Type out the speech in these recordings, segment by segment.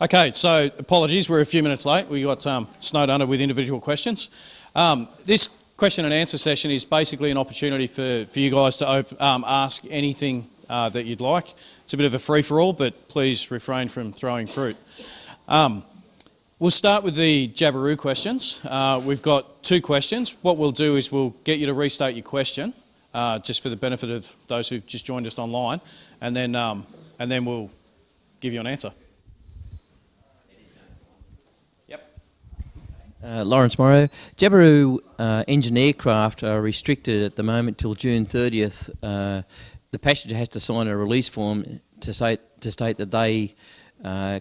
Okay, so apologies, we're a few minutes late. We got snowed under with individual questions. This question and answer session is basically an opportunity for you guys to ask anything that you'd like. It's a bit of a free-for-all, but please refrain from throwing fruit. We'll start with the Jabiru questions. We've got 2 questions. What we'll do is we'll get you to restate your question, just for the benefit of those who've just joined us online, and then we'll give you an answer. Laurence Morrow. Jabiru engine aircraft are restricted at the moment till June 30th. The passenger has to sign a release form to state that they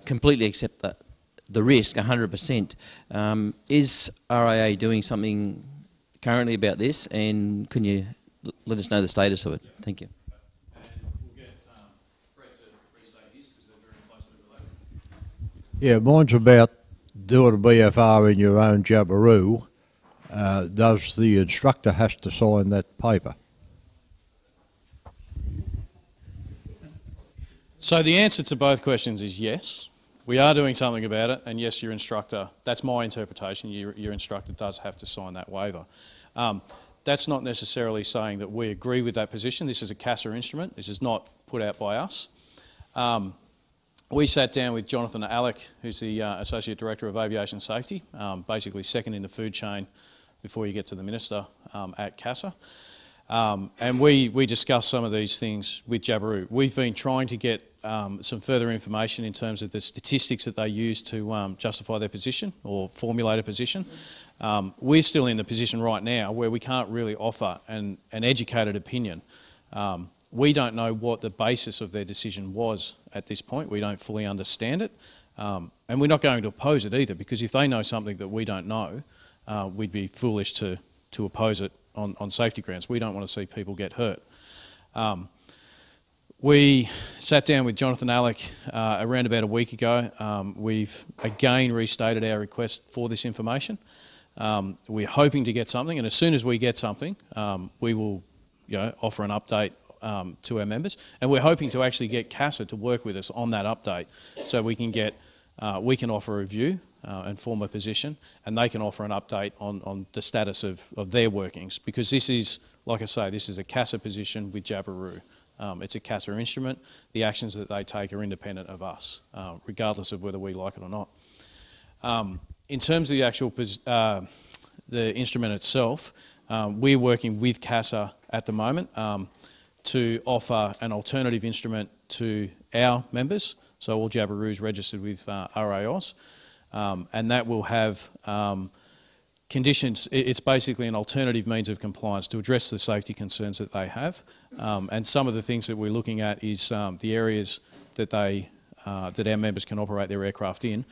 completely accept the risk 100%. Is RIA doing something currently about this, and can you let us know the status of it? Thank you. And we'll get Fred to restate his because they're very closely related. Yeah, mine's about do a BFR in your own Jabiru. Does the instructor has to sign that paper? So the answer to both questions is yes. We are doing something about it, and yes, your instructor, that's my interpretation, your instructor does have to sign that waiver. That's not necessarily saying that we agree with that position. This is a CASA instrument. This is not put out by us. We sat down with Jonathan Alec, who's the Associate Director of Aviation Safety, basically second in the food chain before you get to the Minister at CASA. And we discussed some of these things with Jabiru. We've been trying to get some further information in terms of the statistics that they use to justify their position or formulate a position. We're still in the position right now where we can't really offer an educated opinion. We don't know what the basis of their decision was at this point. We don't fully understand it. And we're not going to oppose it either, because if they know something that we don't know, we'd be foolish to oppose it on safety grounds. We don't want to see people get hurt. We sat down with Jonathan Alec around about a week ago. We've again restated our request for this information. We're hoping to get something, and as soon as we get something, we will offer an update to our members, and we're hoping to actually get CASA to work with us on that update, so we can offer a view and form a position, and they can offer an update on the status of their workings, because this is, like I say, this is a CASA position with Jabiru. It's a CASA instrument. The actions that they take are independent of us, regardless of whether we like it or not. In terms of the actual the instrument itself, we're working with CASA at the moment to offer an alternative instrument to our members, so all Jabirus registered with RAOs, and that will have conditions. It's basically an alternative means of compliance to address the safety concerns that they have, and some of the things that we're looking at is the areas that that our members can operate their aircraft in,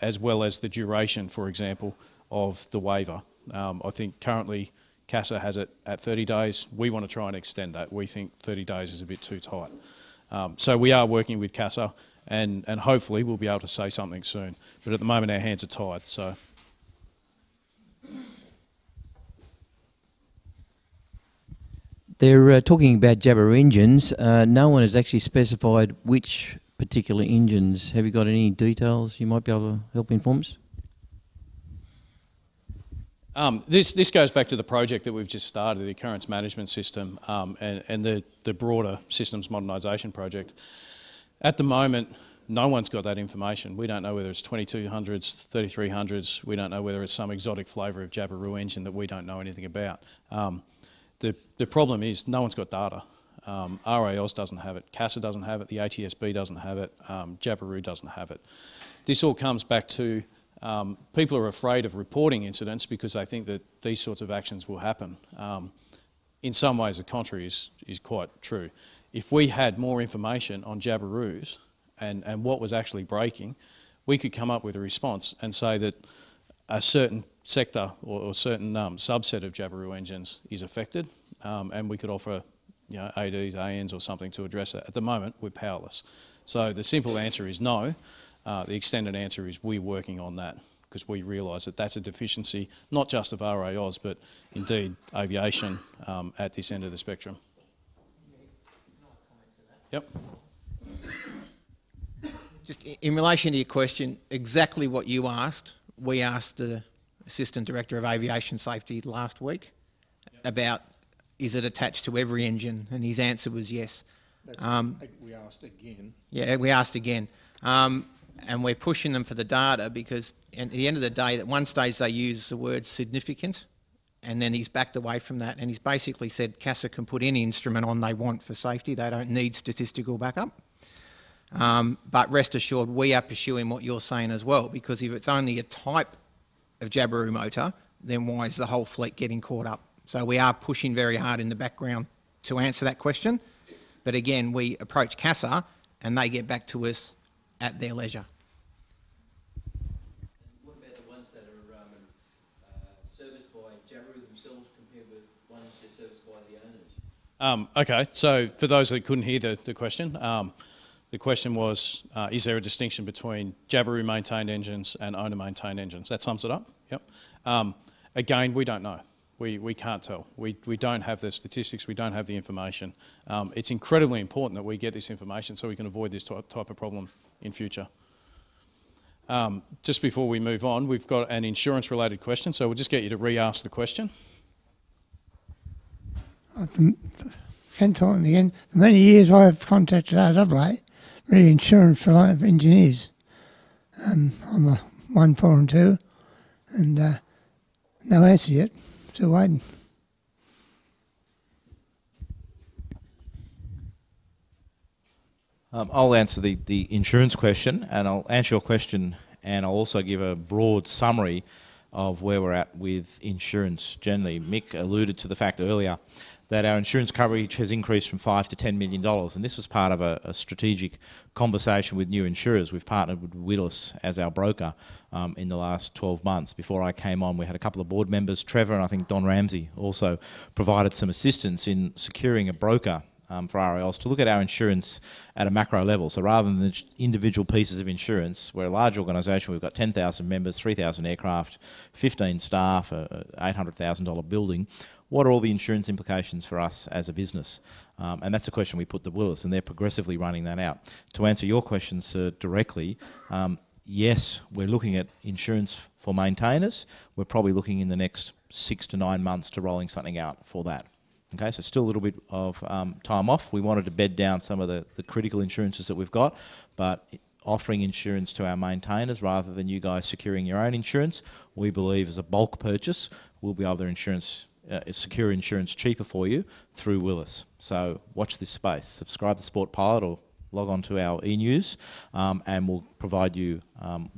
as well as the duration, for example, of the waiver. I think currently CASA has it at 30 days. We want to try and extend that. We think 30 days is a bit too tight. So we are working with CASA, and hopefully we'll be able to say something soon. But at the moment our hands are tied. So. They're talking about Jabiru engines. No one has actually specified which particular engines. Have you got any details you might be able to help inform us? This goes back to the project that we've just started, the occurrence management system, and the broader systems modernisation project. At the moment, no one's got that information. We don't know whether it's 2200s, 3300s. We don't know whether it's some exotic flavour of Jabiru engine that we don't know anything about. The problem is no one's got data. RAOS doesn't have it, CASA doesn't have it, the ATSB doesn't have it, Jabiru doesn't have it. This all comes back to people are afraid of reporting incidents because they think that these sorts of actions will happen. In some ways the contrary is quite true. If we had more information on Jabirus and what was actually breaking, we could come up with a response and say that a certain sector or certain subset of Jabiru engines is affected, and we could offer ADs, ANs or something to address that. At the moment, we're powerless. So the simple answer is no. The extended answer is we're working on that because we realise that that's a deficiency, not just of RAOs, but indeed aviation at this end of the spectrum. Just in relation to your question, exactly what you asked, we asked the Assistant Director of Aviation Safety last week about is it attached to every engine, and his answer was yes. We asked again. Yeah, we asked again. And we're pushing them for the data because at the end of the day, at one stage they use the word significant, and then he's backed away from that, and he's basically said CASA can put any instrument on they want for safety. They don't need statistical backup. But rest assured, we are pursuing what you're saying as well, because if it's only a type of Jabiru motor, then why is the whole fleet getting caught up? So we are pushing very hard in the background to answer that question. But again, we approach CASA and they get back to us at their leisure. What about the ones that are serviced by Jabiru themselves compared with ones that are serviced by the owners? Okay, so for those that couldn't hear the question, the question was, is there a distinction between Jabiru maintained engines and owner maintained engines? That sums it up. Yep. Again, we don't know. We can't tell. We don't have the statistics. We don't have the information. It's incredibly important that we get this information so we can avoid this type of problem in future. Just before we move on, we've got an insurance-related question, so we'll just get you to re-ask the question. Kenton again. For many years I have contacted RWA, insurance for engineers. I'm a 1, 4 and 2, and no answer yet. Still waiting. I'll answer the insurance question, and I'll answer your question, and I'll also give a broad summary of where we're at with insurance generally. Mick alluded to the fact earlier that our insurance coverage has increased from $5 to $10 million, and this was part of a strategic conversation with new insurers. We've partnered with Willis as our broker in the last 12 months. Before I came on, we had a couple of board members, Trevor and I think Don Ramsey, also provided some assistance in securing a broker for RALs to look at our insurance at a macro level. So rather than the individual pieces of insurance, we're a large organisation, we've got 10,000 members, 3,000 aircraft, 15 staff, a $800,000 building. What are all the insurance implications for us as a business? And that's the question we put to Willis, and they're progressively running that out. To answer your question, sir, directly, yes, we're looking at insurance for maintainers. We're probably looking in the next 6 to 9 months to rolling something out for that. Okay, so still a little bit of time off. We wanted to bed down some of the critical insurances that we've got, but offering insurance to our maintainers rather than you guys securing your own insurance, we believe as a bulk purchase, we'll be able to secure insurance cheaper for you through Willis. So watch this space. Subscribe to Sport Pilot or log on to our e-news and we'll provide you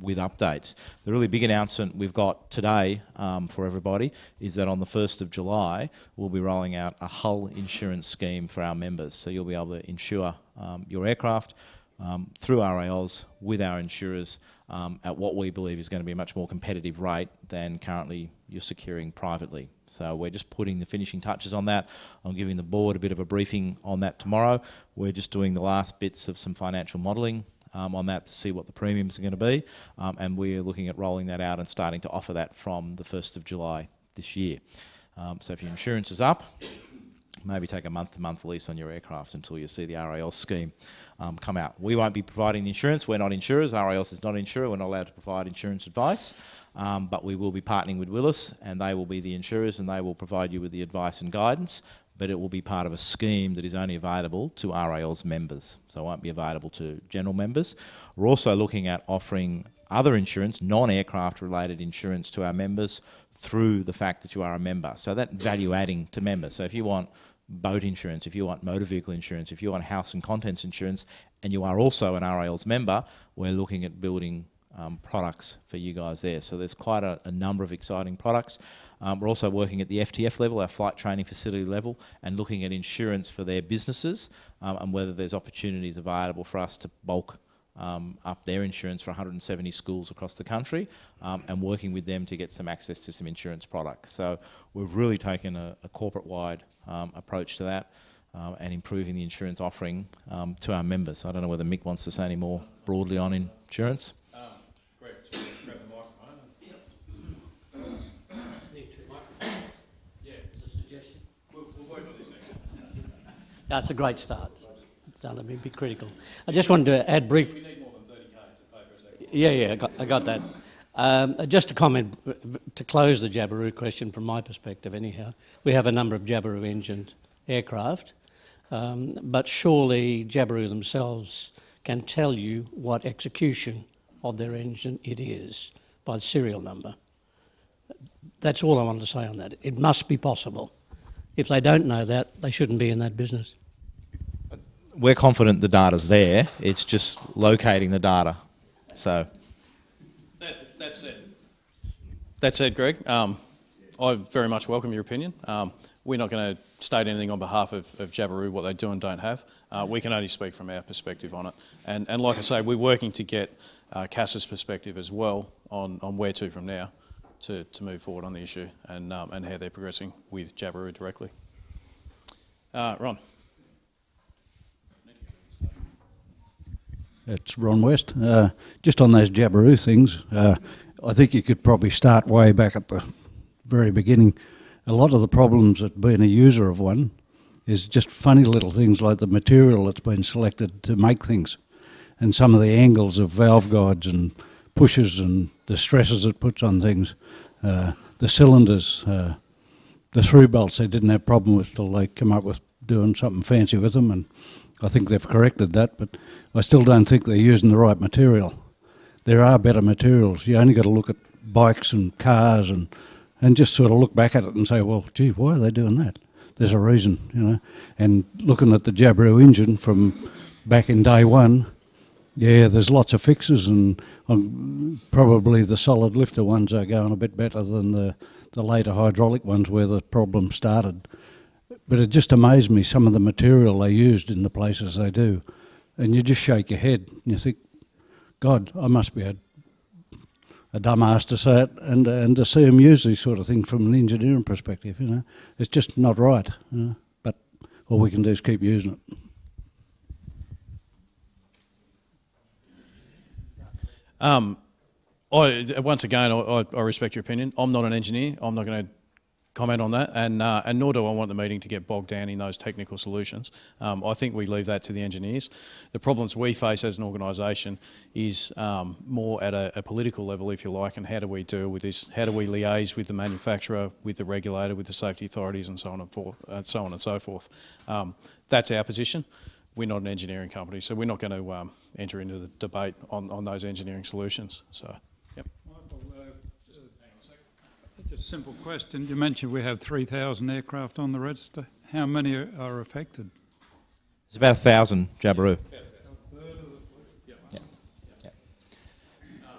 with updates. The really big announcement we've got today for everybody is that on the 1st of July we'll be rolling out a hull insurance scheme for our members. So you'll be able to insure your aircraft through RALs with our insurers at what we believe is going to be a much more competitive rate than currently you're securing privately. So we're just putting the finishing touches on that. I'm giving the board a bit of a briefing on that tomorrow. We're just doing the last bits of some financial modelling on that to see what the premiums are going to be, and we're looking at rolling that out and starting to offer that from the 1st of July this year. So if your insurance is up, maybe take a month-to-month lease on your aircraft until you see the RAL scheme come out. We won't be providing the insurance. We're not insurers. RALs is not an insurer. We're not allowed to provide insurance advice. But we will be partnering with Willis, and they will be the insurers, and they will provide you with the advice and guidance. But it will be part of a scheme that is only available to RAL's members. So it won't be available to general members. We're also looking at offering other insurance, non-aircraft related insurance to our members through the fact that you are a member. So that value adding to members. So if you want boat insurance, if you want motor vehicle insurance, if you want house and contents insurance, and you are also an RAL's member, we're looking at building products for you guys there. So there's quite a number of exciting products. We're also working at the FTF level, our flight training facility level, and looking at insurance for their businesses and whether there's opportunities available for us to bulk up their insurance for 170 schools across the country and working with them to get some access to some insurance products. So we've really taken a corporate-wide approach to that and improving the insurance offering to our members. I don't know whether Mick wants to say any more broadly on insurance. Greg, just grab the microphone. Yeah, it's a suggestion. We'll work on this next. That's a great start. So let me be critical. I just wanted to add briefly. We need more than 30K. Yeah, I got that. Just a comment to close the Jabiru question from my perspective anyhow. We have a number of Jabiru engined aircraft, but surely Jabiru themselves can tell you what execution of their engine it is by the serial number. That's all I wanted to say on that. It must be possible. If they don't know that, they shouldn't be in that business. We're confident the data's there. It's just locating the data. So That's it. That's it, Greg. I very much welcome your opinion. We're not going to state anything on behalf of Jabiru, what they do and don't have. We can only speak from our perspective on it. And like I say, we're working to get CASA's perspective as well on where to from now to move forward on the issue and how they're progressing with Jabiru directly. Ron. It's Ron West. Just on those Jabiru things, I think you could probably start way back at the very beginning. A lot of the problems at being a user of one is just funny little things like the material that's been selected to make things, and some of the angles of valve guides and pushes and the stresses it puts on things. The cylinders, the through bolts they didn't have problem with till they come up with doing something fancy with them, and I think they've corrected that, but I still don't think they're using the right material. There are better materials. You only got to look at bikes and cars and just sort of look back at it and say, well, gee, why are they doing that? There's a reason, you know. And looking at the Jabiru engine from back in day one, yeah, there's lots of fixes, and probably the solid lifter ones are going a bit better than the later hydraulic ones where the problem started. But it just amazed me, some of the material they used in the places they do. And you just shake your head and you think, God, I must be a dumbass to say it, and to see them use these sort of things from an engineering perspective, you know. It's just not right, you know? But all we can do is keep using it. Once again, I respect your opinion. I'm not an engineer. I'm not going to comment on that, and nor do I want the meeting to get bogged down in those technical solutions. I think we leave that to the engineers. The problems we face as an organisation is more at a political level, if you like, and how do we deal with this? How do we liaise with the manufacturer, with the regulator, with the safety authorities, and so on and so forth. That's our position. We're not an engineering company, so we're not going to enter into the debate on those engineering solutions. So. Just a simple question. You mentioned we have 3,000 aircraft on the register. How many are affected? It's about 1,000 Jabiru. Yeah.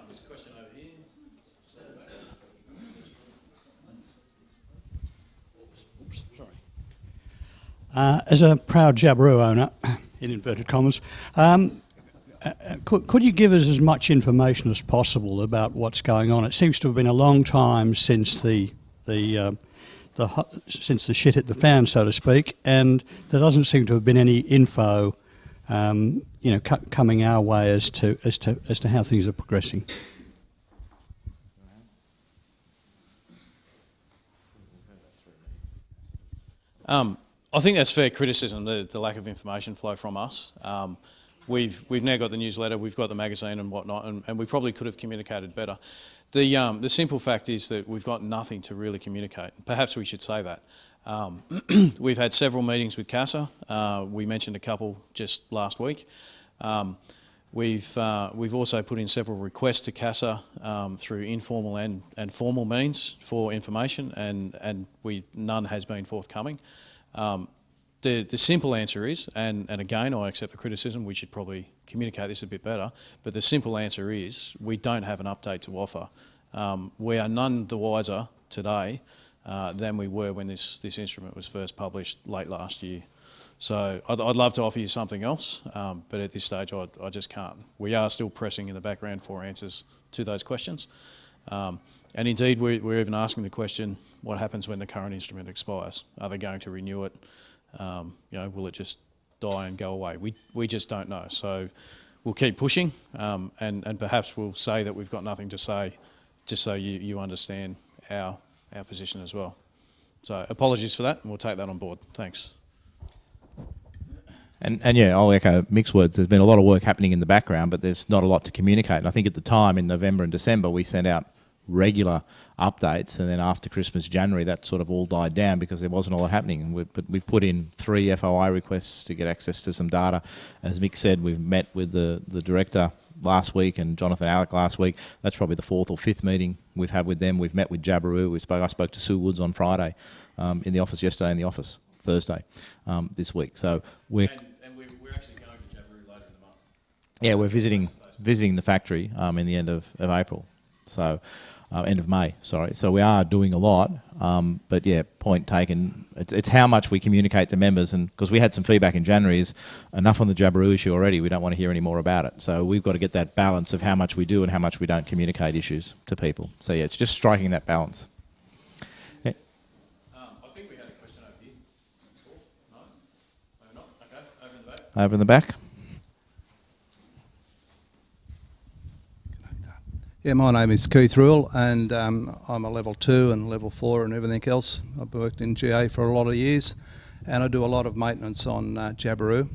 There's a question over here. Oops, sorry. As a proud Jabiru owner, in inverted commas, could you give us as much information as possible about what's going on? It seems to have been a long time since the shit hit the fan, so to speak, and there doesn't seem to have been any info, coming our way as to how things are progressing. I think that's fair criticism, the lack of information flow from us. We've now got the newsletter, we've got the magazine and whatnot, and we probably could have communicated better. The simple fact is that we've got nothing to really communicate. Perhaps we should say that. We've had several meetings with CASA. We mentioned a couple just last week. We've also put in several requests to CASA through informal and formal means for information, and none has been forthcoming. The simple answer is, and again I accept the criticism, we should probably communicate this a bit better, but the simple answer is we don't have an update to offer. We are none the wiser today than we were when this instrument was first published late last year. So I'd love to offer you something else, but at this stage I just can't. We are still pressing in the background for answers to those questions. And indeed we're even asking the question, what happens when the current instrument expires? Are they going to renew it? Will it just die and go away? We just don't know. So we'll keep pushing, and perhaps we'll say that we've got nothing to say, just so you understand our position as well. So apologies for that, and we'll take that on board. Thanks. And yeah, I'll echo Mick's words. There's been a lot of work happening in the background, but there's not a lot to communicate. And I think at the time, in November and December, we sent out regular updates, and then after Christmas, January, that sort of all died down because there wasn't a lot happening. But we've put in 3 FOI requests to get access to some data. As Mick said, we've met with the director last week and Jonathan Alec last week. That's probably the 4th or 5th meeting we've had with them. We've met with Jabiru. I spoke to Sue Woods on Friday in the office yesterday, in the office Thursday this week. So we're actually going to Jabiru later in the month. Yeah, we're visiting the factory in the end of April, so end of May, sorry. So we are doing a lot, but yeah, point taken. It's how much we communicate to members, and because we had some feedback in January, is enough on the Jabiru issue already. We don't want to hear any more about it. So we've got to get that balance of how much we do and how much we don't communicate issues to people. So yeah, it's just striking that balance. Yeah. I think we had a question over here. No? Maybe not. Okay, over in the back. Over in the back. Yeah, my name is Keith Rule, and I'm a level 2 and level 4 and everything else. I've worked in GA for a lot of years, and I do a lot of maintenance on Jabiru.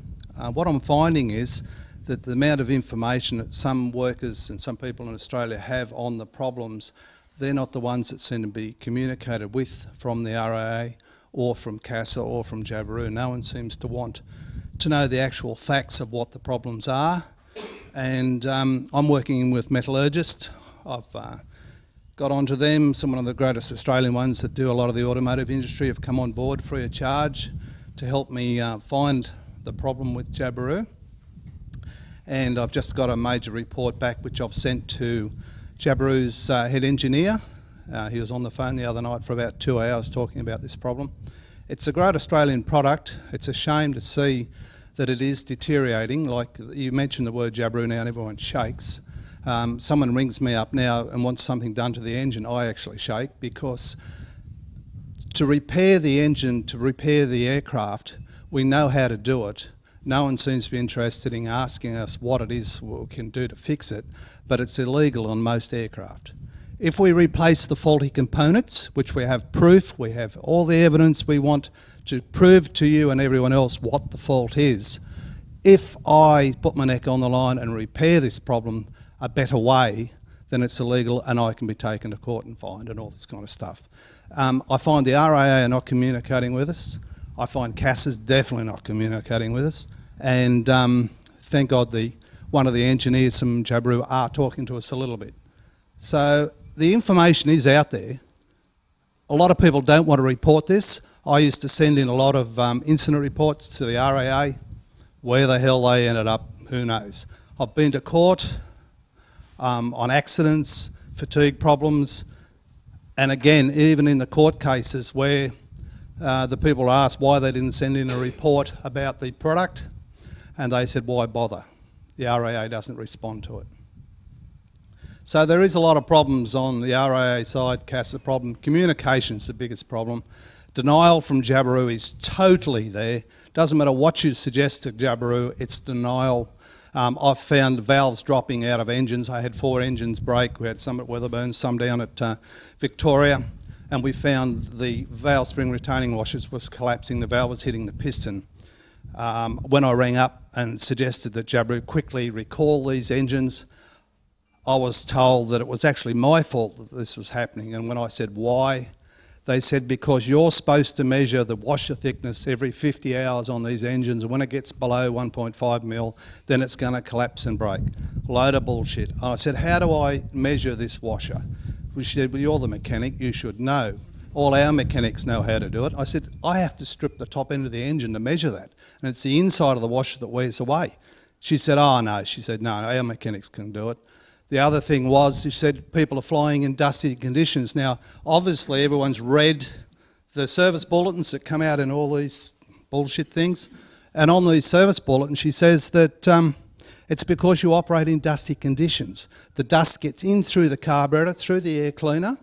What I'm finding is that the amount of information that some workers and some people in Australia have on the problems, they're not the ones that seem to be communicated with from the RAA or from CASA or from Jabiru. No one seems to want to know the actual facts of what the problems are. And I'm working with metallurgists. I've got onto them. Some of the greatest Australian ones that do a lot of the automotive industry have come on board free of charge to help me find the problem with Jabiru. And I've just got a major report back which I've sent to Jabiru's head engineer. He was on the phone the other night for about 2 hours talking about this problem. It's a great Australian product. It's a shame to see that it is deteriorating. Like you mentioned the word Jabiru now and everyone shakes. Someone rings me up now and wants something done to the engine, I actually shake, because to repair the engine, to repair the aircraft, we know how to do it. No one seems to be interested in asking us what it is we can do to fix it, but it's illegal on most aircraft. If we replace the faulty components, which we have proof, we have all the evidence we want to prove to you and everyone else what the fault is, if I put my neck on the line and repair this problem a better way, then it's illegal and I can be taken to court and fined and all this kind of stuff. I find the RAA are not communicating with us. I find CASA's definitely not communicating with us. And thank God one of the engineers from Jabiru are talking to us a little bit. So the information is out there. A lot of people don't want to report this. I used to send in a lot of incident reports to the RAA. Where the hell they ended up, who knows. I've been to court on accidents, fatigue problems, and again, even in the court cases where the people are asked why they didn't send in a report about the product, and they said, why bother? The RAA doesn't respond to it. So there is a lot of problems on the RAA side, CASA problem. Communication's the biggest problem. Denial from Jabiru is totally there. Doesn't matter what you suggest to Jabiru, it's denial. I've found valves dropping out of engines. I had 4 engines break. We had some at Weatherburn, some down at Victoria, and we found the valve spring retaining washers was collapsing. The valve was hitting the piston. When I rang up and suggested that Jabiru quickly recall these engines, I was told that it was actually my fault that this was happening. And when I said why, they said because you're supposed to measure the washer thickness every 50 hours on these engines, and when it gets below 1.5 mil, then it's going to collapse and break. Load of bullshit. I said, how do I measure this washer? She said, well, you're the mechanic, you should know. All our mechanics know how to do it. I said, I have to strip the top end of the engine to measure that, and it's the inside of the washer that wears away. She said, oh no. She said, no, our mechanics can do it. The other thing was, she said, people are flying in dusty conditions. Now, obviously, everyone's read the service bulletins that come out in all these bullshit things. And on these service bulletins, she says that it's because you operate in dusty conditions. The dust gets in through the carburetor, through the air cleaner,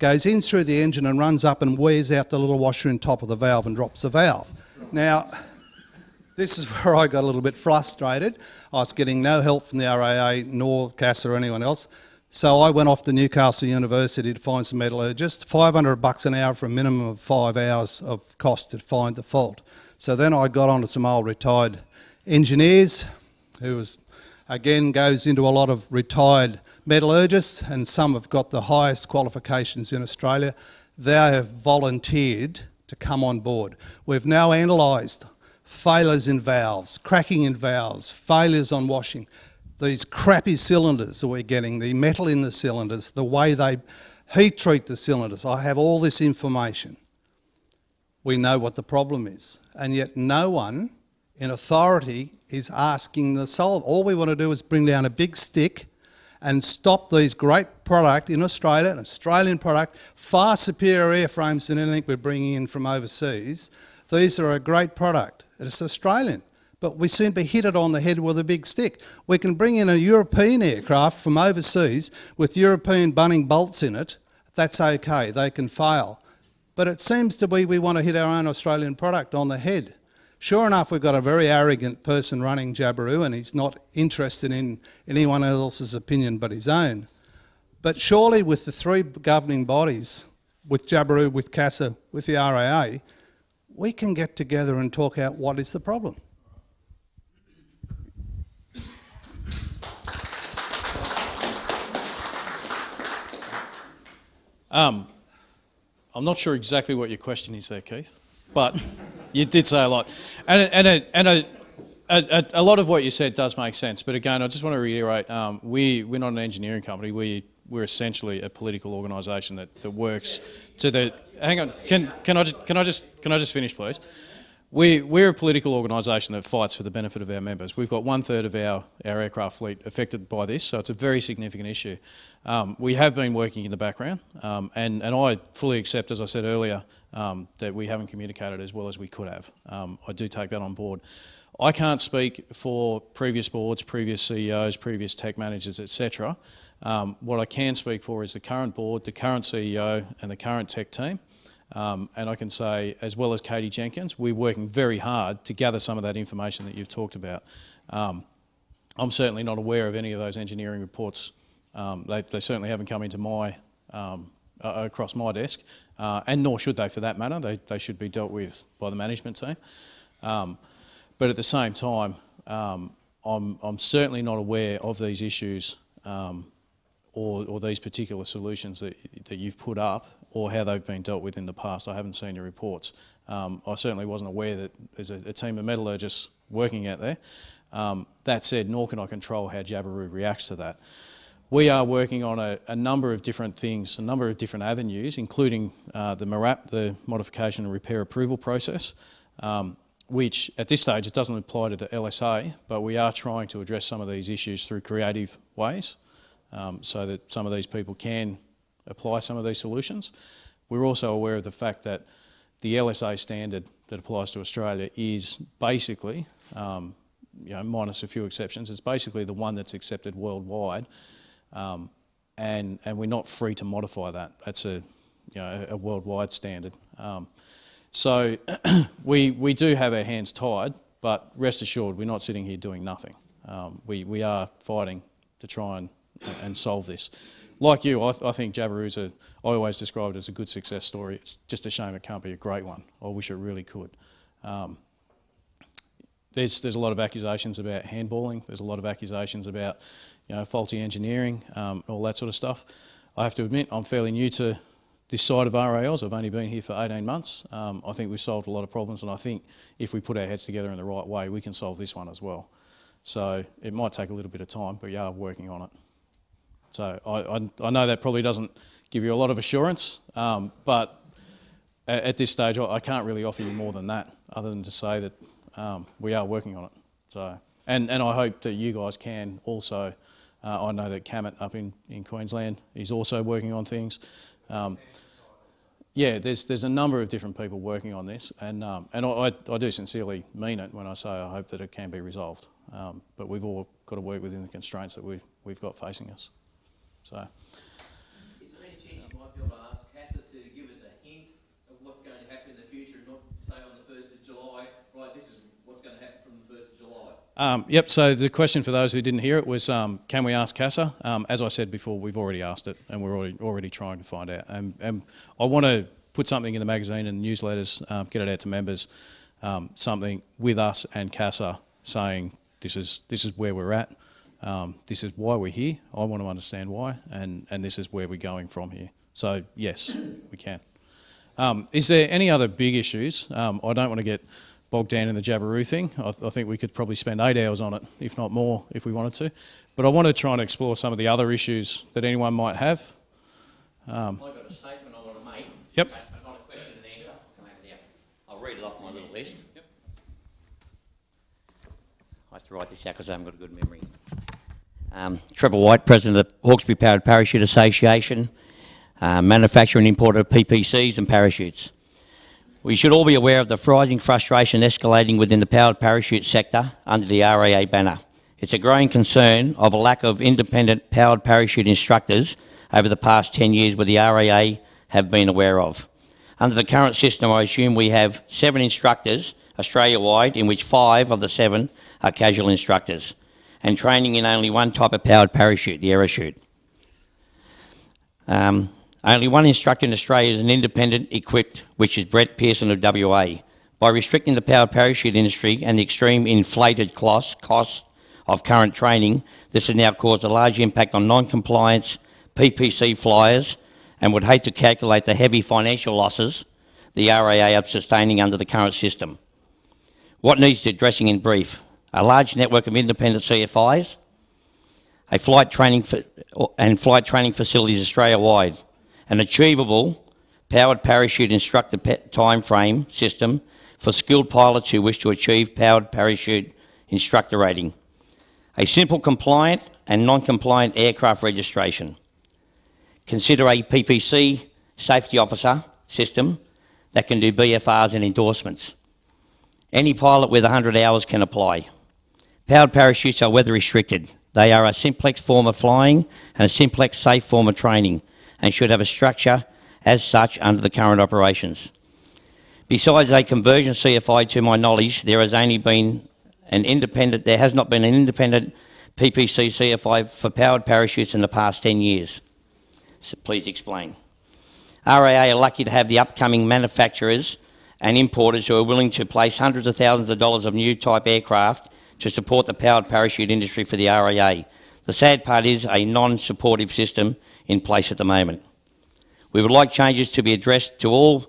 goes in through the engine and runs up and wears out the little washer in top of the valve and drops the valve. Now, this is where I got a little bit frustrated. I was getting no help from the RAA nor CASA or anyone else. So I went off to Newcastle University to find some metallurgists. $500 an hour for a minimum of 5 hours of cost to find the fault. So then I got onto some old retired engineers, who was, again goes into a lot of retired metallurgists, and some have got the highest qualifications in Australia. They have volunteered to come on board. We've now analysed failures in valves, cracking in valves, failures on washing, these crappy cylinders that we're getting, the metal in the cylinders, the way they heat treat the cylinders. I have all this information. We know what the problem is, and yet no one in authority is asking the solve. All we want to do is bring down a big stick and stop these great product in Australia, an Australian product, far superior airframes than anything we're bringing in from overseas. These are a great product. It's Australian, but we seem to hit it on the head with a big stick. We can bring in a European aircraft from overseas with European bunning bolts in it. That's okay, they can fail. But it seems to be we want to hit our own Australian product on the head. Sure enough, we've got a very arrogant person running Jabiru, and he's not interested in anyone else's opinion but his own. But surely with the three governing bodies, with Jabiru, with CASA, with the RAA, we can get together and talk out what is the problem. I'm not sure exactly what your question is there, Keith, but you did say a lot. And a lot of what you said does make sense. But again, I just want to reiterate, we're not an engineering company. We're essentially a political organisation that works to the... Hang on, can I just finish, please? We're a political organisation that fights for the benefit of our members. We've got 1/3 of our aircraft fleet affected by this, so it's a very significant issue. We have been working in the background, and I fully accept, as I said earlier, that we haven't communicated as well as we could have. I do take that on board. I can't speak for previous boards, previous CEOs, previous tech managers, etc. What I can speak for is the current board, the current CEO and the current tech team. And I can say, as well as Katie Jenkins, we're working very hard to gather some of that information that you've talked about. I'm certainly not aware of any of those engineering reports. They certainly haven't come into across my desk, and nor should they for that matter. They should be dealt with by the management team. But at the same time, I'm certainly not aware of these issues or these particular solutions that you've put up, or how they've been dealt with in the past. I haven't seen your reports. I certainly wasn't aware that there's a team of metallurgists working out there. That said, nor can I control how Jabiru reacts to that. We are working on a number of different things, a number of different avenues, including the MRAP, the Modification and Repair Approval process, which at this stage it doesn't apply to the LSA, but we are trying to address some of these issues through creative ways, so that some of these people can apply some of these solutions. We're also aware of the fact that the LSA standard that applies to Australia is basically, minus a few exceptions, it's basically the one that's accepted worldwide, and we're not free to modify that. That's a worldwide standard. So we do have our hands tied, but rest assured we're not sitting here doing nothing. We are fighting to try and solve this. Like you, I think Jabiru's I always describe it as a good success story. It's just a shame it can't be a great one. I wish it really could. There's a lot of accusations about handballing. There's a lot of accusations about faulty engineering, all that sort of stuff. I have to admit, I'm fairly new to this side of RALs. I've only been here for 18 months. I think we've solved a lot of problems, and I think if we put our heads together in the right way, we can solve this one as well. So it might take a little bit of time, but we are working on it. So I know that probably doesn't give you a lot of assurance, but at this stage I can't really offer you more than that, other than to say that we are working on it. So and I hope that you guys can also. I know that Camet up in Queensland is also working on things. Yeah, there's a number of different people working on this, and I do sincerely mean it when I say I hope that it can be resolved. But we've all got to work within the constraints that we've got facing us. So. Is there any chance you might be able to ask CASA to give us a hint of what's going to happen in the future, and not say on the 1st of July, right, this is what's going to happen from the 1st of July? Yep, so the question for those who didn't hear it was, can we ask CASA? As I said before, we've already asked it, and we're already trying to find out. And I want to put something in the magazine and newsletters, get it out to members, something with us and CASA saying this is where we're at. This is why we're here. I want to understand why, and this is where we're going from here. So yes, we can. Is there any other big issues? I don't want to get bogged down in the Jabiru thing. I think we could probably spend 8 hours on it, if not more, if we wanted to. But I want to try and explore some of the other issues that anyone might have. I've got a statement I want to make. Yep. But not a question and answer. I'll read it off my little list. Yep. I have to write this out because I haven't got a good memory. Trevor White, President of the Hawkesbury Powered Parachute Association, manufacturer and importer of PPCs and parachutes. We should all be aware of the rising frustration escalating within the powered parachute sector under the RAA banner. It's a growing concern of a lack of independent powered parachute instructors over the past 10 years where the RAA have been aware of. Under the current system, I assume we have 7 instructors Australia-wide, in which 5 of the 7 are casual instructors, and training in only one type of powered parachute, the Aerachute. Only one instructor in Australia is an independent equipped, which is Brett Pearson of WA. By restricting the powered parachute industry and the extreme inflated costs of current training, this has now caused a large impact on non-compliance PPC flyers, and would hate to calculate the heavy financial losses the RAA are sustaining under the current system. What needs addressing in brief? A large network of independent CFIs, a flight training facilities Australia-wide, an achievable powered parachute instructor time frame system for skilled pilots who wish to achieve powered parachute instructor rating, a simple compliant and non-compliant aircraft registration. Consider a PPC safety officer system that can do BFRs and endorsements. Any pilot with 100 hours can apply. Powered parachutes are weather restricted. They are a simplex form of flying and a simplex safe form of training, and should have a structure as such under the current operations. Besides a conversion CFI, to my knowledge, there has not been an independent PPC CFI for powered parachutes in the past 10 years. So please explain. RAA are lucky to have the upcoming manufacturers and importers who are willing to place hundreds of thousands of dollars of new type aircraft to support the powered parachute industry for the RAA. The sad part is a non-supportive system in place at the moment. We would like changes to be addressed to all.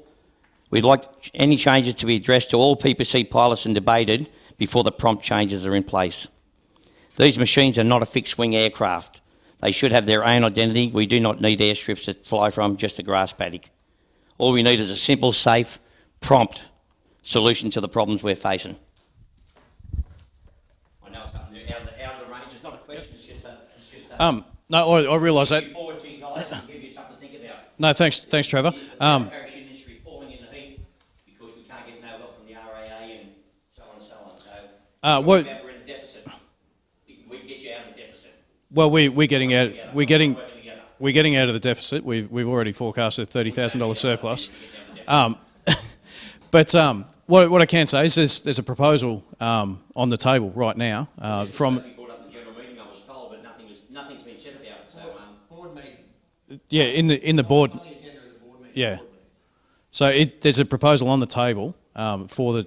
We'd like any changes to be addressed to all PPC pilots and debated before the prompt changes are in place. These machines are not a fixed-wing aircraft. They should have their own identity. We do not need airstrips to fly from, just a grass paddock. All we need is a simple, safe, prompt solution to the problems we're facing. I know it's something out of the range. It's not a question. It's just a. No, I realise that. Forward to you guys and give you something to think about. No, thanks, Trevor. The parachute industry falling in the heat because we can't get no help from the RAA and so on and so on. So we're in a deficit. We can get you out of the deficit. Well, we're getting out. We're getting out of the deficit. We've already forecasted $30,000 surplus. But what I can say is there's a proposal on the table right now from. Nothing's been said about it. So board meeting. Yeah, in the board. Yeah. So there's a proposal on the table for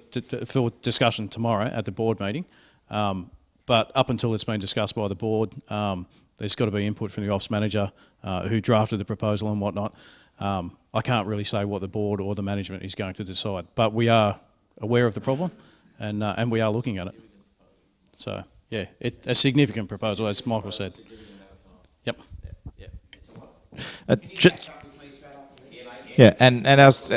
discussion tomorrow at the board meeting. But up until it's been discussed by the board, there's got to be input from the ops manager who drafted the proposal and whatnot. I can't really say what the board or the management is going to decide, but we are aware of the problem and we are looking at it. So yeah, it's a significant proposal, as Michael said. Yep. Yeah, and as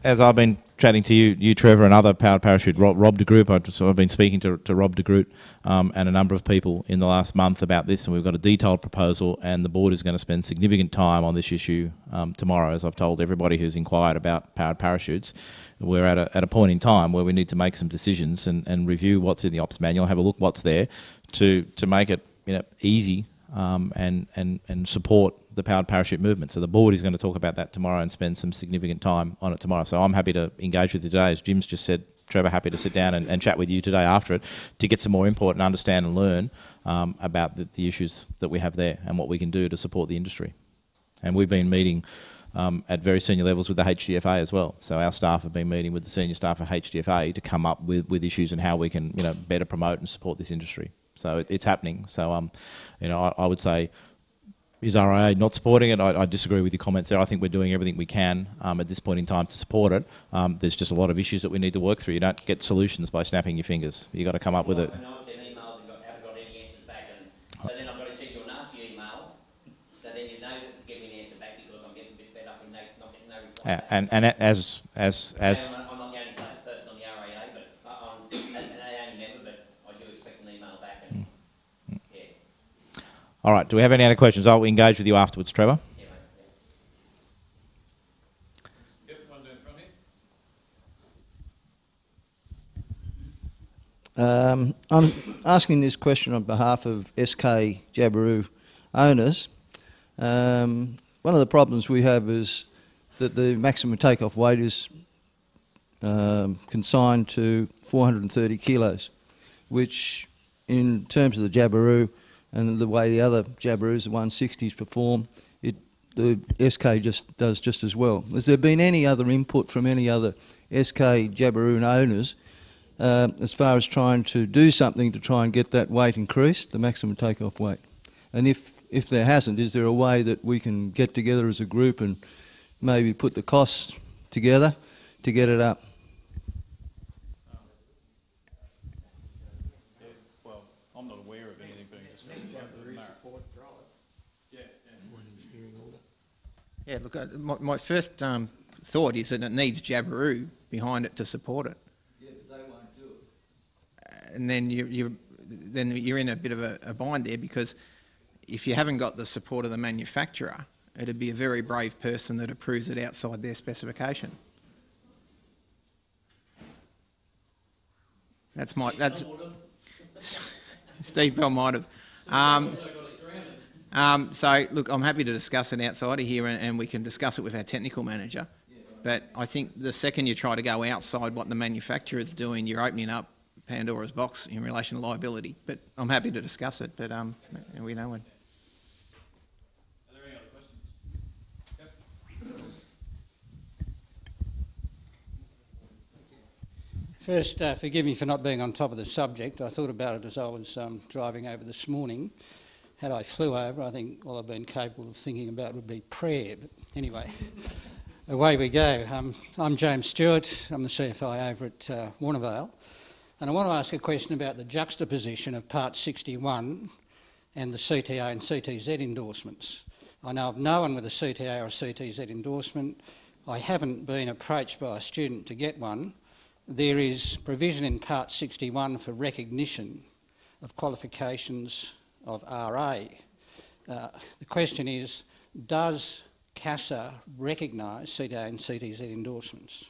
I've been chatting to you Trevor, and other powered parachute, Rob de Groot, I've been speaking to Rob de Groot and a number of people in the last month about this, and we've got a detailed proposal, and the board is going to spend significant time on this issue tomorrow, as I've told everybody who's inquired about powered parachutes. We're at a point in time where we need to make some decisions and review what's in the ops manual, have a look what's there to make it easy and support the powered parachute movement. So the board is going to talk about that tomorrow and spend some significant time on it tomorrow. So I'm happy to engage with you today, as Jim's just said. Trevor, happy to sit down and chat with you today after it to get some more input and understand and learn about the issues that we have there and what we can do to support the industry. And we've been meeting at very senior levels with the HDFA as well. So our staff have been meeting with the senior staff at HDFA to come up with issues and how we can better promote and support this industry. So it's happening. So I would say, is RIA not supporting it? I disagree with your comments there. I think we're doing everything we can at this point in time to support it. There's just a lot of issues that we need to work through. You don't get solutions by snapping your fingers. You've got to come up with it. And I've sent emails and haven't got any answers back, and so then I've got to send you a nasty email, so then you know to give me an answer back because I'm getting a bit fed up and not getting no reply. And as I'm not the only person on the RIA, but I'm an only member, but I do expect an email back. And, yeah. all right, do we have any other questions? I'll engage with you afterwards, Trevor. Yeah, mate, yeah. Yep, one down front here. I'm asking this question on behalf of SK Jabiru owners. One of the problems we have is that the maximum takeoff weight is consigned to 430 kilos, which in terms of the Jabiru and the way the other Jabirus, the 160s, perform, the SK just does just as well. Has there been any other input from any other SK Jabiru owners as far as trying to do something to try and get that weight increased, the maximum takeoff weight? And if there hasn't, is there a way that we can get together as a group and maybe put the costs together to get it up? Well, I'm not aware of anything being discussed. Yeah, look, my first thought is that it needs Jabiru behind it to support it. Yeah, but they won't do it. And then you're in a bit of a bind there, because if you haven't got the support of the manufacturer, it'd be a very brave person that approves it outside their specification. That's Steve Bell might have. So look, I'm happy to discuss it outside of here, and we can discuss it with our technical manager. But I think the second you try to go outside what the manufacturer is doing, you're opening up Pandora's box in relation to liability. But I'm happy to discuss it. But we know when. Are there any other questions? First, forgive me for not being on top of the subject. I thought about it as I was driving over this morning. Had I flew over, I think all I've been capable of thinking about would be prayer. But anyway, away we go. I'm James Stewart. I'm the CFI over at Warnervale. And I want to ask a question about the juxtaposition of Part 61 and the CTA and CTZ endorsements. I know of no one with a CTA or a CTZ endorsement. I haven't been approached by a student to get one. There is provision in Part 61 for recognition of qualifications of RA. The question is, does CASA recognise CTA and CTZ endorsements?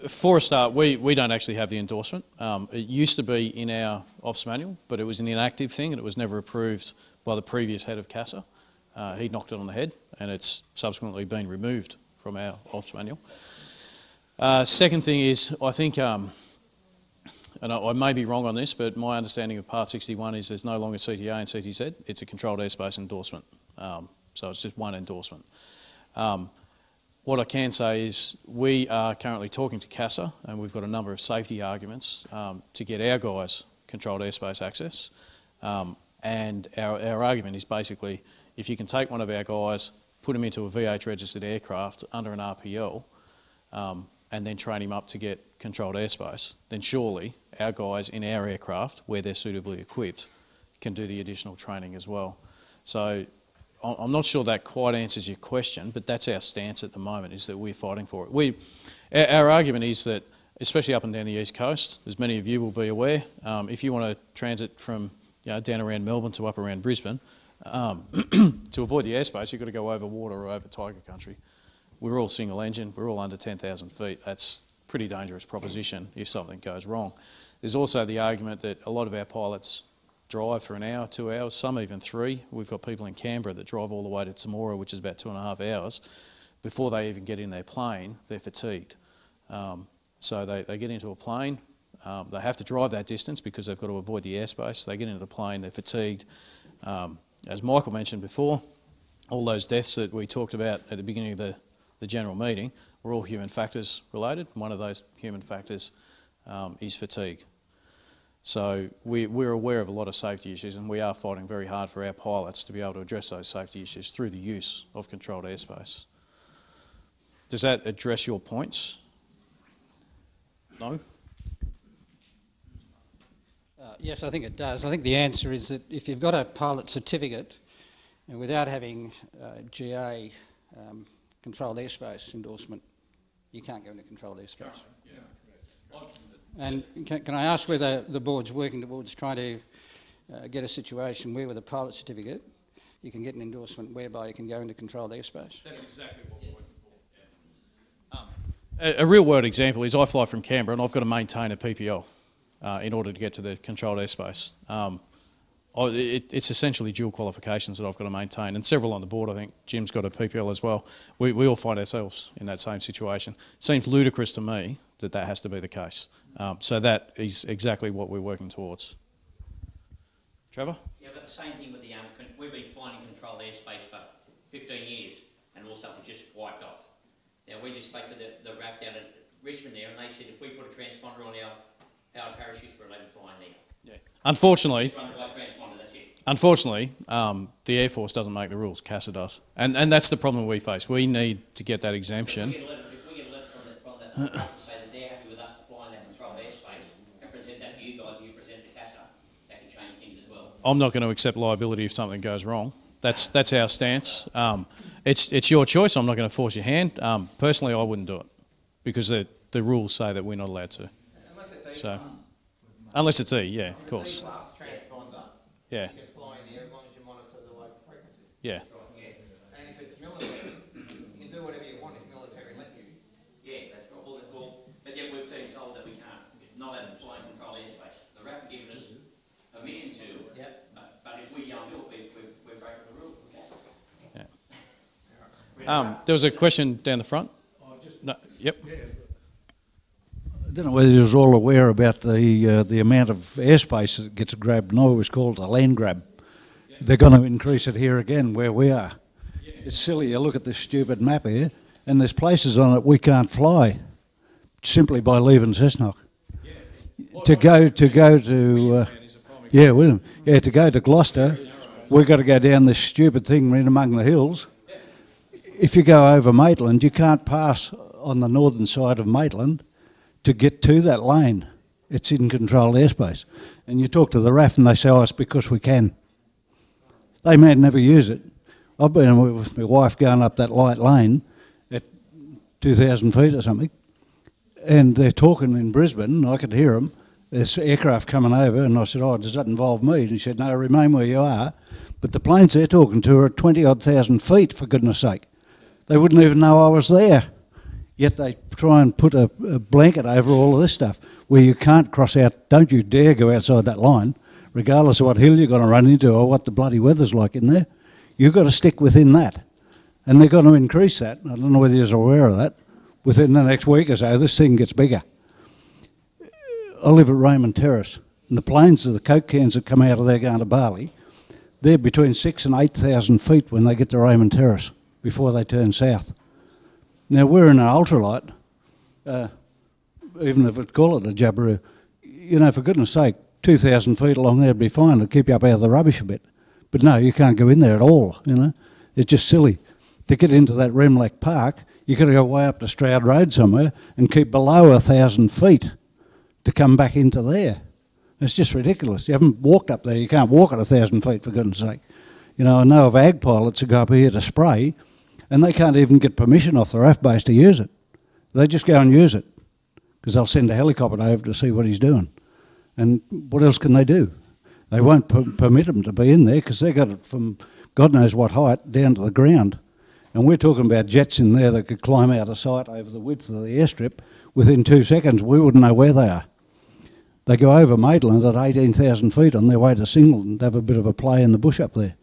For a start, we don't actually have the endorsement. It used to be in our ops manual, but it was an inactive thing and it was never approved by the previous head of CASA. He knocked it on the head and it's subsequently been removed from our ops manual. Second thing is, I think, and I may be wrong on this, but my understanding of Part 61 is there's no longer CTA and CTZ. It's a controlled airspace endorsement. So it's just one endorsement. What I can say is we are currently talking to CASA and we've got a number of safety arguments to get our guys controlled airspace access. And our argument is basically, if you can take one of our guys, put him into a VH registered aircraft under an RPL, and then train him up to get controlled airspace, then surely our guys in our aircraft, where they're suitably equipped, can do the additional training as well. So I'm not sure that quite answers your question, but that's our stance at the moment, is that we're fighting for it. Our argument is that, especially up and down the East Coast, as many of you will be aware, if you want to transit from down around Melbourne to up around Brisbane, to avoid the airspace, you've got to go over water or over tiger country. We're all single engine, we're all under 10,000 feet. That's a pretty dangerous proposition if something goes wrong. There's also the argument that a lot of our pilots drive for an hour, 2 hours, some even 3. We've got people in Canberra that drive all the way to Temora, which is about 2.5 hours. Before they even get in their plane, they're fatigued. So they get into a plane, they have to drive that distance because they've got to avoid the airspace. They get into the plane, they're fatigued, As Michael mentioned before, all those deaths that we talked about at the beginning of the general meeting were all human factors related. One of those human factors is fatigue. So we're aware of a lot of safety issues, and we are fighting very hard for our pilots to be able to address those safety issues through the use of controlled airspace. Does that address your points? No? Yes, I think it does. I think the answer is that if you've got a pilot certificate and without having GA controlled airspace endorsement, you can't go into controlled airspace. And can I ask whether the board's working towards trying to get a situation where with a pilot certificate you can get an endorsement whereby you can go into controlled airspace? That's exactly what we're working for. A real-world example is I fly from Canberra and I've got to maintain a PPL in order to get to the controlled airspace. It's essentially dual qualifications that I've got to maintain, and several on the board. I think Jim's got a PPL as well. We all find ourselves in that same situation. Seems ludicrous to me that has to be the case. So that is exactly what we're working towards. Trevor? Yeah, but the same thing with the we've been flying in controlled airspace for 15 years, and all of a sudden just wiped off. Now we just spoke to the RAF down at Richmond there, and they said if we put a transponder on our powered parachutes, we're allowed to fly in there. Yeah. Unfortunately, Unfortunately, the Air Force doesn't make the rules, CASA does. And that's the problem we face. We need to get that exemption. If we get a letter from the to say that they're happy with us to fly in that controlled airspace and present that to you guys and you present it to CASA, that can change things as well. I'm not going to accept liability if something goes wrong. That's our stance. It's your choice. I'm not going to force your hand. Personally, I wouldn't do it because the rules say that we're not allowed to. Unless it's E, yeah, of course. Yeah. You can fly in there as long as you monitor the local frequency. Yeah. And if it's military, you can do whatever you want if military let you. Yeah, that's right. Well, but yet we've been told that we can't, not allowed to fly in controlled airspace. The RAF have given us permission to, but if we do it, we're breaking the rules. Okay. Yeah. There was a question down the front. No, yep. Yeah. I don't know whether you was all aware about the amount of airspace that gets grabbed. No, it was called a land grab. Yeah. They're going to increase it here again where we are. Yeah. It's silly. You look at this stupid map here, and there's places on it we can't fly simply by leaving Cessnock. Yeah. To go to Gloucester, we've got to go down this stupid thing right among the hills. Yeah. If you go over Maitland, you can't pass on the northern side of Maitland to get to that lane. It's in controlled airspace. And you talk to the RAF and they say, oh, it's because we can. They may never use it. I've been with my wife going up that light lane at 2,000 feet or something, and they're talking in Brisbane, and I could hear them. There's aircraft coming over, and I said, oh, does that involve me? And he said, no, remain where you are. But the planes they're talking to are at 20-odd thousand feet, for goodness sake. They wouldn't even know I was there. Yet they try and put a blanket over all of this stuff where you can't cross out. Don't you dare go outside that line, regardless of what hill you're going to run into or what the bloody weather's like in there. You've got to stick within that. And they're going to increase that. I don't know whether you're aware of that. Within the next week or so, this thing gets bigger. I live at Raymond Terrace, and the planes of the Coke cans that come out of there going to Bali, they're between 6,000 and 8,000 feet when they get to Raymond Terrace before they turn south. Now, we're in an ultralight, even if it's call it a Jabiru. You know, for goodness sake, 2,000 feet along there would be fine. It'll keep you up out of the rubbish a bit. But no, you can't go in there at all, you know. It's just silly. To get into that Remlek Park, you've got to go way up to Stroud Road somewhere and keep below 1,000 feet to come back into there. It's just ridiculous. You haven't walked up there. You can't walk at 1,000 feet, for goodness sake. You know, I know of ag pilots who go up here to spray, and they can't even get permission off the RAF base to use it. They just go and use it because they'll send a helicopter over to see what he's doing. And what else can they do? They won't permit them to be in there because they got it from God knows what height down to the ground. And we're talking about jets in there that could climb out of sight over the width of the airstrip within 2 seconds. We wouldn't know where they are. They go over Maitland at 18,000 feet on their way to Singleton and have a bit of a play in the bush up there.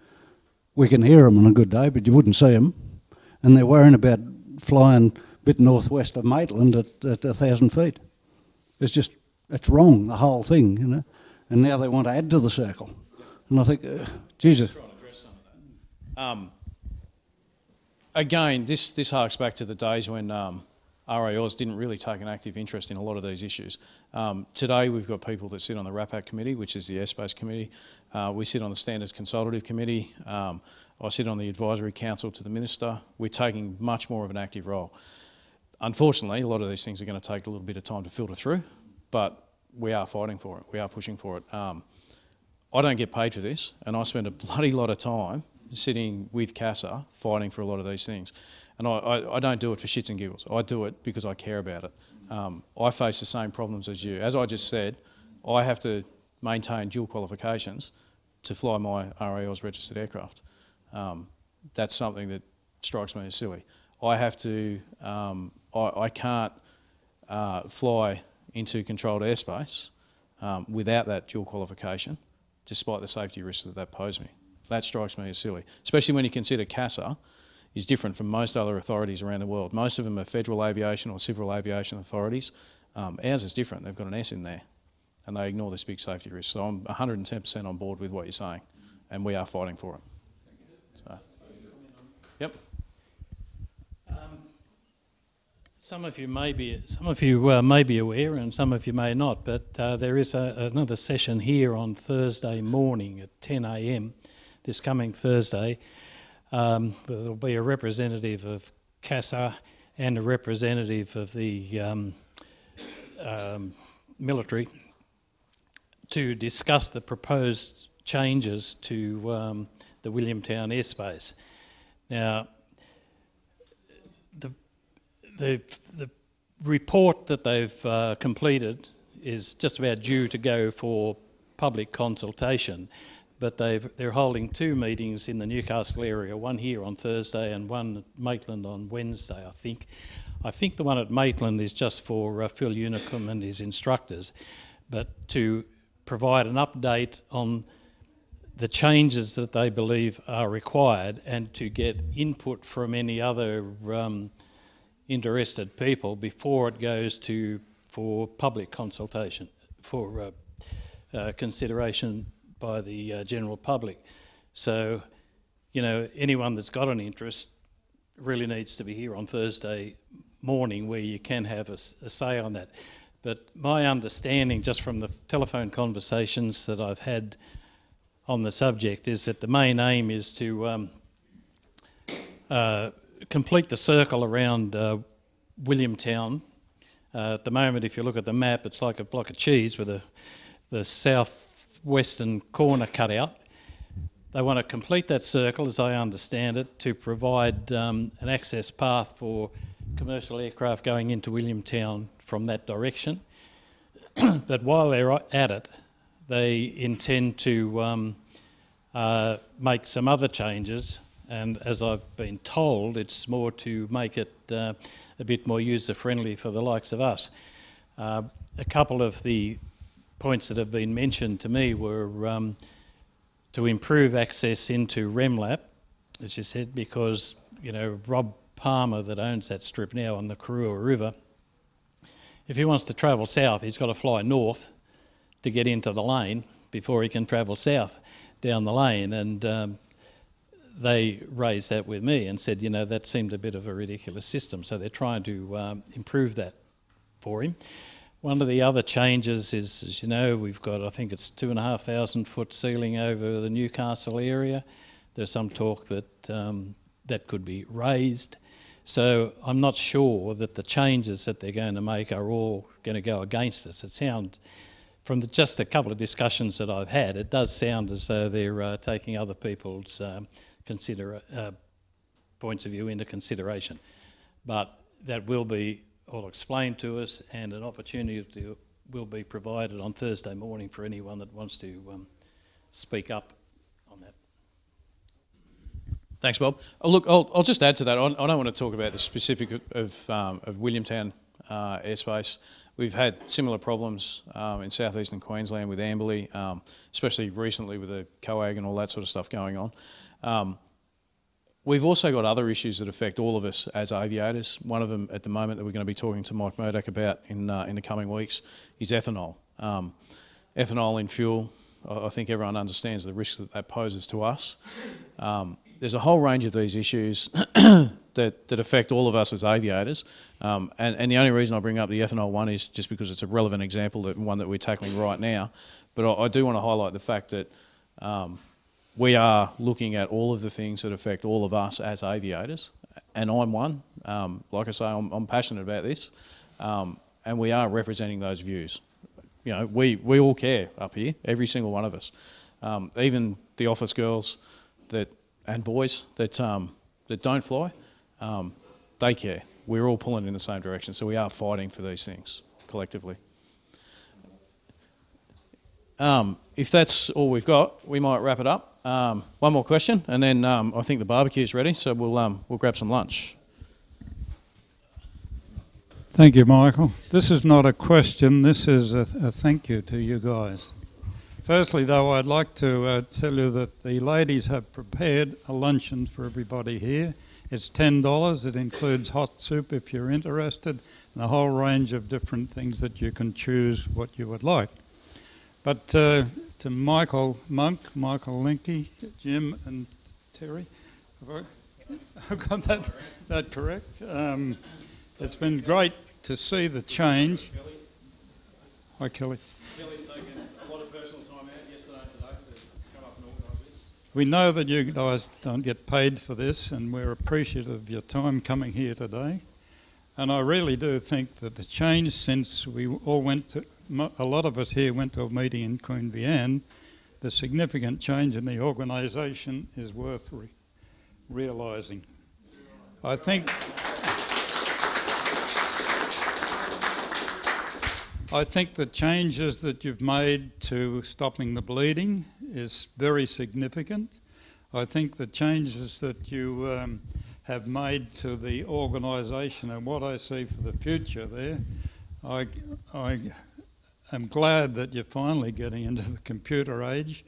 We can hear them on a good day, but you wouldn't see them. And they're worrying about flying a bit northwest of Maitland at 1,000 feet. It's wrong, the whole thing, you know. And now they want to add to the circle. And I think, Jesus. Try and address some of that. Again, this harks back to the days when RAOs didn't really take an active interest in a lot of these issues. Today we've got people that sit on the RAPAC committee, which is the airspace committee. We sit on the Standards Consultative Committee. I sit on the Advisory Council to the Minister. We're taking much more of an active role. Unfortunately, a lot of these things are going to take a little bit of time to filter through, but we are fighting for it. We are pushing for it. I don't get paid for this, and I spend a bloody lot of time sitting with CASA fighting for a lot of these things. And I don't do it for shits and giggles. I do it because I care about it. I face the same problems as you. As I just said, I have to maintain dual qualifications to fly my RAL's registered aircraft. That's something that strikes me as silly. I have to, I can't fly into controlled airspace without that dual qualification, despite the safety risks that pose me. That strikes me as silly, especially when you consider CASA is different from most other authorities around the world. Most of them are federal aviation or civil aviation authorities. Ours is different. They've got an S in there, and they ignore this big safety risk. So I'm 110% on board with what you're saying, and we are fighting for it. So, yep. Some of you may be aware, and some of you may not. But there is another session here on Thursday morning at 10 a.m. This coming Thursday. There'll be a representative of CASA and a representative of the military to discuss the proposed changes to the Williamtown airspace. Now, the report that they've completed is just about due to go for public consultation, but they're holding two meetings in the Newcastle area, one here on Thursday and one at Maitland on Wednesday, I think. I think the one at Maitland is just for Phil Unicum and his instructors, but to provide an update on the changes that they believe are required and to get input from any other interested people before it goes for public consultation, for consideration by the general public. So, you know, anyone that's got an interest really needs to be here on Thursday morning where you can have a say on that. But my understanding, just from the telephone conversations that I've had on the subject, is that the main aim is to complete the circle around Williamtown. At the moment, if you look at the map, it's like a block of cheese with the southwestern corner cut out. They want to complete that circle, as I understand it, to provide an access path for commercial aircraft going into Williamtown from that direction. But while they're at it, they intend to make some other changes, and as I've been told, it's more to make it a bit more user-friendly for the likes of us. A couple of the points that have been mentioned to me were to improve access into REMLAP, as you said, because, you know, Rob Palmer, that owns that strip now on the Karua River, if he wants to travel south, he's got to fly north to get into the lane before he can travel south down the lane. And they raised that with me and said, you know, that seemed a bit of a ridiculous system. So they're trying to improve that for him. One of the other changes is, as you know, we've got, I think it's 2,500 foot ceiling over the Newcastle area. There's some talk that that could be raised. So I'm not sure that the changes that they're going to make are all going to go against us. It sounds, from just a couple of discussions that I've had, it does sound as though they're taking other people's points of view into consideration. But that will be all explained to us, and an opportunity will be provided on Thursday morning for anyone that wants to speak up on that. Thanks, Bob. Look, I'll just add to that. I don't want to talk about the specific of Williamtown airspace. We've had similar problems in southeastern Queensland with Amberley, especially recently with the COAG and all that sort of stuff going on. We've also got other issues that affect all of us as aviators. One of them at the moment that we're going to be talking to Mike Murdoch about in the coming weeks is ethanol. Ethanol in fuel I think everyone understands the risk that that poses to us. There's a whole range of these issues that affect all of us as aviators, and the only reason I bring up the ethanol one is just because it's a relevant example, one that we're tackling right now. But I do want to highlight the fact that we are looking at all of the things that affect all of us as aviators, and I'm one. Like I say, I'm passionate about this, and we are representing those views. You know, we all care up here, every single one of us. Even the office girls and boys that don't fly, they care. We're all pulling in the same direction, so we are fighting for these things collectively. If that's all we've got, we might wrap it up. One more question, and then I think the barbecue's ready, so we'll grab some lunch. Thank you, Michael. This is not a question, this is a thank you to you guys. Firstly, though, I'd like to tell you that the ladies have prepared a luncheon for everybody here. It's $10. It includes hot soup if you're interested, and a whole range of different things that you can choose what you would like. But to Michael Monk, Michael Linky, Jim and Terry, have I got that correct? It's been great to see the change. Hi, Kelly. Kelly's taken a lot of personal time out yesterday and today to come up and organise this. We know that you guys don't get paid for this, and we're appreciative of your time coming here today. And I really do think that the change since we all went to, a lot of us here went to a meeting in Queen Vianne, the significant change in the organisation is worth realising. I think the changes that you've made to stopping the bleeding is very significant. I think the changes that you have made to the organisation and what I see for the future there, I am glad that you're finally getting into the computer age,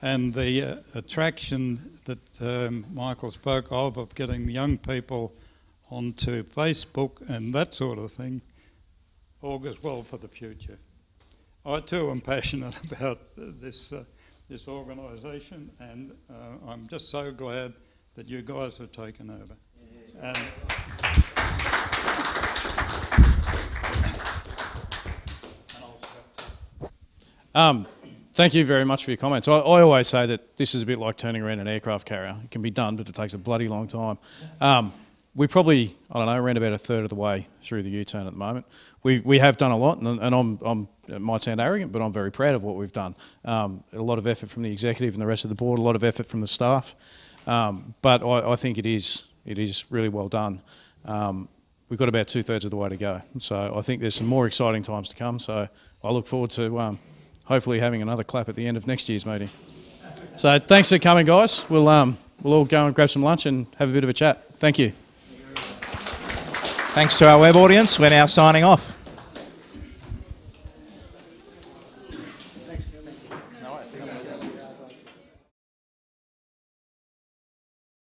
and the attraction that Michael spoke of getting young people onto Facebook and that sort of thing augurs well for the future. I too am passionate about this organisation, and I'm just so glad that you guys have taken over. Thank you very much for your comments. I always say that this is a bit like turning around an aircraft carrier. It can be done, but it takes a bloody long time. We probably, I don't know, around about a third of the way through the U-turn at the moment. We have done a lot, and it might sound arrogant, but I'm very proud of what we've done. A lot of effort from the executive and the rest of the board, a lot of effort from the staff. But I think it is really well done. We've got about 2/3 of the way to go. So I think there's some more exciting times to come. So I look forward to hopefully having another clap at the end of next year's meeting. So thanks for coming, guys. We'll all go and grab some lunch and have a bit of a chat. Thank you. Thanks to our web audience. We're now signing off.